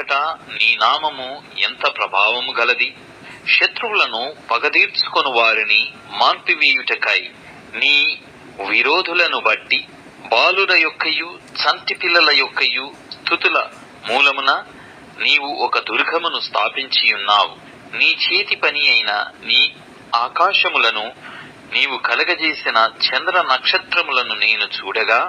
అంతటా నీ నామము ఎంత ప్రభావము గలది. శత్రువులను పగదీర్చుకొని వారిని మాన్పివేయుటకై నీ విరోధులను బట్టి బాలుల యొక్కయు చంటి పిల్లల యొక్కయు స్తుతుల మూలమున నీవు ఒక దుర్గమును స్థాపించి ఉన్నావు. నీ చేతి పని అయిన నీ ఆకాశములను నీవు కలగజేసిన చంద్ర నక్షత్రములను నేను చూడగా,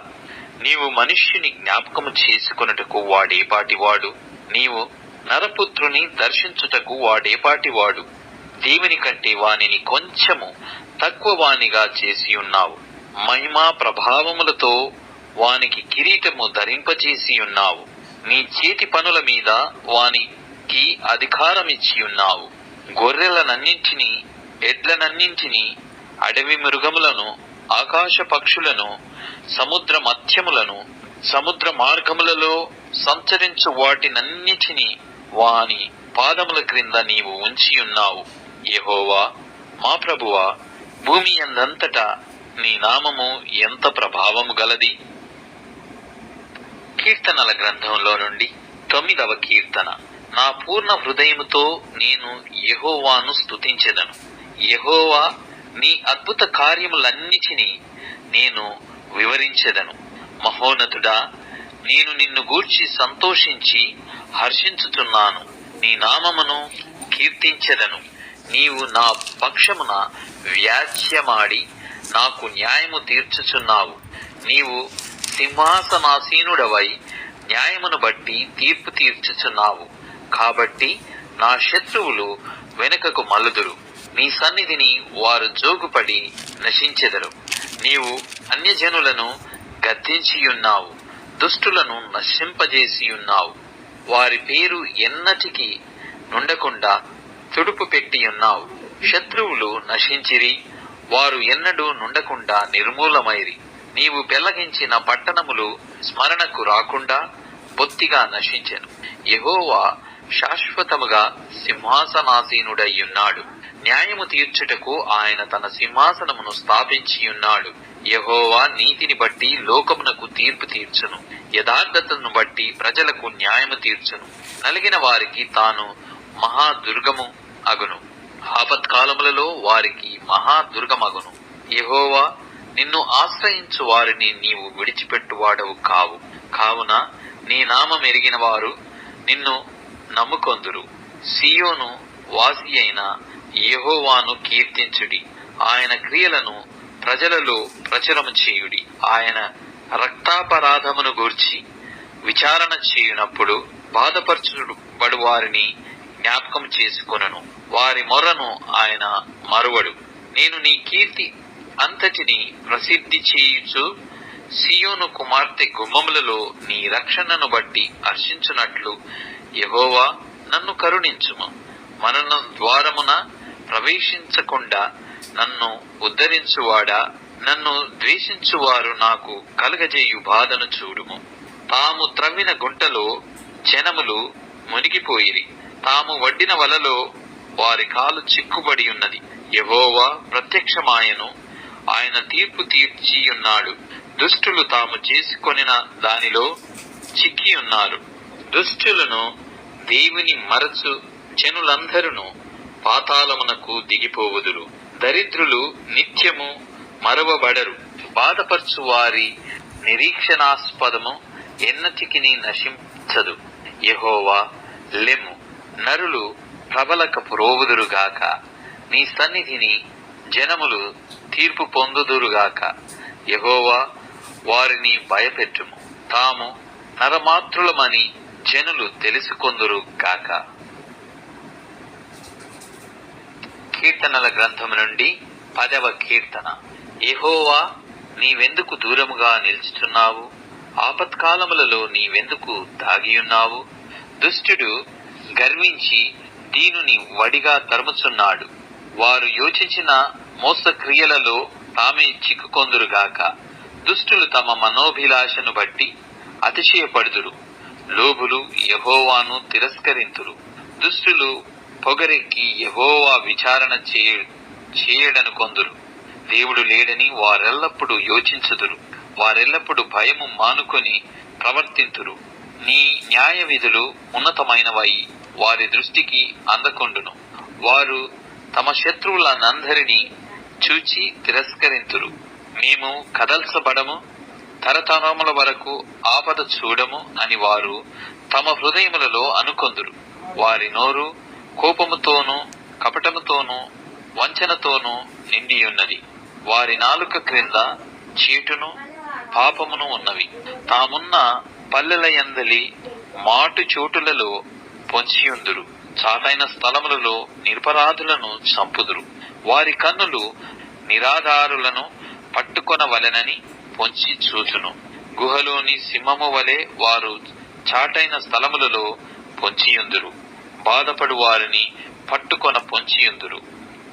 నీవు మనుష్యుని జ్ఞాపకము చేసుకొనుటకు వాడేపాటివాడు, నీవు నరపుత్రుని దర్శించుటకు వాడేపాటివాడు. దేవుని కంటే వానిని కొంచెము తక్కువ వానిగా చేసి ఉన్నావు. మహిమా ప్రభావములతో వానికి కిరీటము ధరింపచేసి ఉన్నావు. నీ చేతి పనుల మీద వానికి అధికారమిచ్చి ఉన్నావు. గొర్రెలనన్నింటినీ, ఎడ్లనన్నింటినీ, అడవి మృగములను, ఆకాశ పక్షులను, సముద్ర మత్స్యములను, సముద్ర మార్గములలో సంచరించు వాటినన్నిటినీ వాని పాదముల క్రింద నీవు ఉంచి ఉన్నావు. యెహోవా మా ప్రభువా, భూమి యందంతటా నీ నామము ఎంత ప్రభావము గలది. కీర్తనల గ్రంథంలో నుండి 9వ కీర్తన. నా పూర్ణ హృదయముతో నేను యెహోవాను స్తుతించెదను. యెహోవా, నీ అద్భుత కార్యములన్నిటినీ నేను వివరించెదను. మహోన్నతుడా, నేను నిన్ను గూర్చి సంతోషించి హర్షించుచున్నాను. నీ నామమును కీర్తించెదను. నీవు నా పక్షమున వ్యాజ్యమాడి నాకు న్యాయము తీర్చుచున్నావు. నీవు సింహాసనాసీనుడవై న్యాయమును బట్టి తీర్పు తీర్చుచున్నావు. కాబట్టి నా శత్రువులు వెనుకకు మల్లుదురు. నీ సన్నిధిని వారు జోగుపడి నశించెదరు. నీవు అన్యజనులను గద్దించియున్నావు, దుష్టులను నశింపజేసియున్నావు. వారి పేరు ఎన్నటికీ నుండకుండా తుడుపు పెట్టియున్నావు. శత్రువులు నశించిరి, వారు ఎన్నడూ నుండకుండా నిర్మూలమైరి. నీవు పెళ్లగించిన పట్టణములు స్మరణకు రాకుండా బొత్తిగా నశించెను. యెహోవా శాశ్వతముగా సింహాసనాసీనుడయ్యున్నాడు. న్యాయము తీర్చుటకు ఆయన తన సింహాసనమును స్థాపించియున్నాడు. యెహోవా నీతిని బట్టి లోకమునకు తీర్పు తీర్చును. యథార్థతను బట్టి ప్రజలకు న్యాయము తీర్చును. నలిగిన వారికి తాను మహాదుర్గము అగును. ఆపత్కాలములలో వారికి మహాదుర్గమగును. యెహోవా, నిన్ను ఆశ్రయించు వారిని నీవు విడిచిపెట్టువాడవు కావు. కావున నీ నామం ఎరిగిన వారు నిన్ను నమ్ముకొందురు. సీయోను వాసి అయిన యెహోవాను కీర్తించుడి. ఆయన క్రియలను ప్రజలలో ప్రచురము చేయుడి. ఆయన రక్తాపరాధమును గూర్చి విచారణ చేయునప్పుడు బాధపరచుబడు వారిని జ్ఞాపకం చేసుకొనును. వారి మొర్రను ఆయన మరువడు. నేను నీ కీర్తి అంతటిని ప్రసిద్ధి చేయుచు సీయోను కుమార్తె గుమ్మములలో నీ రక్షణను బట్టి హర్షించున్నట్లు యెహోవా నన్ను కరుణించుము. మరణ ద్వారమున ప్రవేశించకుండా నన్ను ఉద్ధరించువాడా, నన్ను ద్వేషించువారు నాకు కలగజేయు బాధను చూడుము. తాము త్రవ్విన గుంటలో జనములు మునిగిపోయిరి. తాము వడ్డిన వలలో వారి కాలు చిక్కుబడి ఉన్నది. యెహోవా ప్రత్యక్షమాయను, ఆయన తీర్పు తీర్చియున్నాడు. దుష్టులు తాము చేసుకొనిన దానిలో చిక్కి ఉన్నారు. దుష్టులను దేవుని మరచు జనులందరూ పాతాళమునకు దిగిపోవుదురు. దరిద్రులు నిత్యము మరవబడరు. బాధపరచు వారి నిరీక్షణాస్పదము ఎన్నటికి నశించదు. యెహోవా, లెమ్ము, నరులు ప్రబలకపు రోవుదురుగాక. నీ సన్నిధిని జనములు తీర్పు పొందుదురుగాక. యెహోవా, వారిని భయపెట్టుము. తాము నరమాత్రులమని జనులు తెలుసుకొందురు గాక. కీర్తనల గ్రంథము నుండి 10వ కీర్తన. యెహోవా, నీవెందుకు దూరముగా నిలుచుచున్నావు? ఆపత్కాలములలో నీవెందుకు దాగియున్నావు? దుష్టుడు గర్వించి దీనుని వడిగా తరుముచున్నాడు. వారు యోచించిన మోసక్రియలలో తామే చిక్కుకొందురుగాక. దుష్టులు తమ మనోభిలాషను బట్టి అతిశయపడుదురు. లోబులు యెహోవాను తిరస్కరింతురు. దుష్టులు పొగరెక్కి యెహోవా విచారణ చేయడనుకొందురు. దేవుడు లేడని వారెల్లప్పుడు యోచించుదురు. వారెల్లప్పుడు భయము మానుకొని ప్రవర్తింతురు. నీ న్యాయ విధులు ఉన్నతమైనవై వారి దృష్టికి అందకుండును. వారు తమ శత్రువులనందరినీ చూచి తిరస్కరింతురు. మేము కదల్చబడము, తరతరముల వరకు ఆపద చూడము అని వారు తమ హృదయములలో అనుకొందురు. వారి నోరు కోపముతోనూ కపటముతోనూ వంచనతోనూ నిండియున్నది. వారి నాలుక క్రింద చీటును పాపమును ఉన్నవి. తామున్న పల్లెల యందలి మాటు చోటులలో పొంచియుందురు. చాటైన స్థలములలో నిరపరాధులను చంపుదురు. వారి కన్నులు నిరాధారులను పట్టుకొనవలెనని పొంచి చూచును. గుహలోని సింహము వలె వారు చాటైన స్థలములలో పొంచియుందురు. బాధపడు వారిని పట్టుకొన పొంచియుందురు.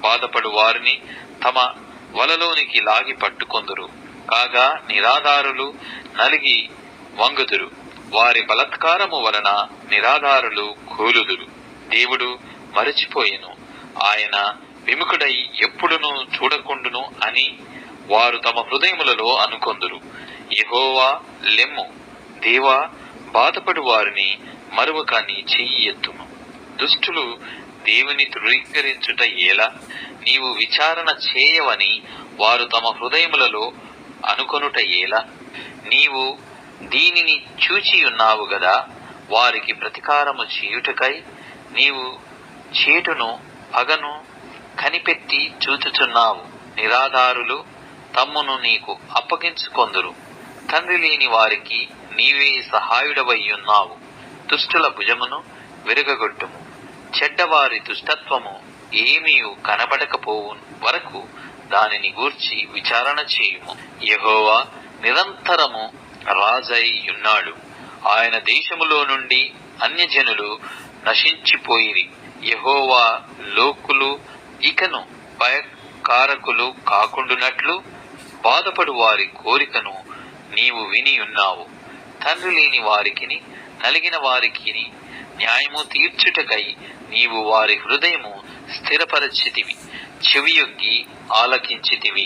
బాధపడు వారిని తమ వలలోనికి లాగి పట్టుకొందురు. కాగా నిరాధారులు నలిగి వంగుదురు. వారి బలత్కారము వలన నిరాధారులు కూలుదురు. దేవుడు మరచిపోయెను, ఆయన విముఖుడై ఎప్పుడును చూడకుండును అని వారు తమ హృదయములలో అనుకొందురు. యెహోవా లెమ్ము, దేవా బాధపడు వారిని మరువక నీ చెయ్యి ఎత్తుము. దుష్టులు దేవుని తృణీకరించుట ఎలా? నీవు విచారణ చేయవని వారు తమ హృదయములలో అనుకొనుట ఎలా? నీవు దీనిని చూచియున్నావు గదా. వారికి ప్రతీకారము చేయుటకై నీవు చేటును పగను కనిపెట్టి చూచుచున్నావు. నిరాధారులు తమ్మును నీకు అప్పగించుకొందురు. తండ్రి లేని వారికి నీవే సహాయుడవయ్యున్నావు. దుష్టుల భుజమును విరగగొట్టుము. చెడ్డవారి దుష్టత్వము ఏమీ కనబడకపోవు వరకు దానిని గూర్చి విచారణ చేయుము. యెహోవా నిరంతరము రాజై ఉన్నాడు. ఆయన దేశములో నుండి అన్యజనులు నశించిపోయిరి. యెహోవా లోకులు ఇకను భయకారకులు కాకుండునట్లు బాధపడు వారి కోరికను నీవు విని ఉన్నావు. తండ్రి లేని వారికిని నలిగిన వారికిని న్యాయము తీర్చుటకై నీవు వారి హృదయము స్థిరపరచితివి. చెవియొగ్గి ఆలకించితివి.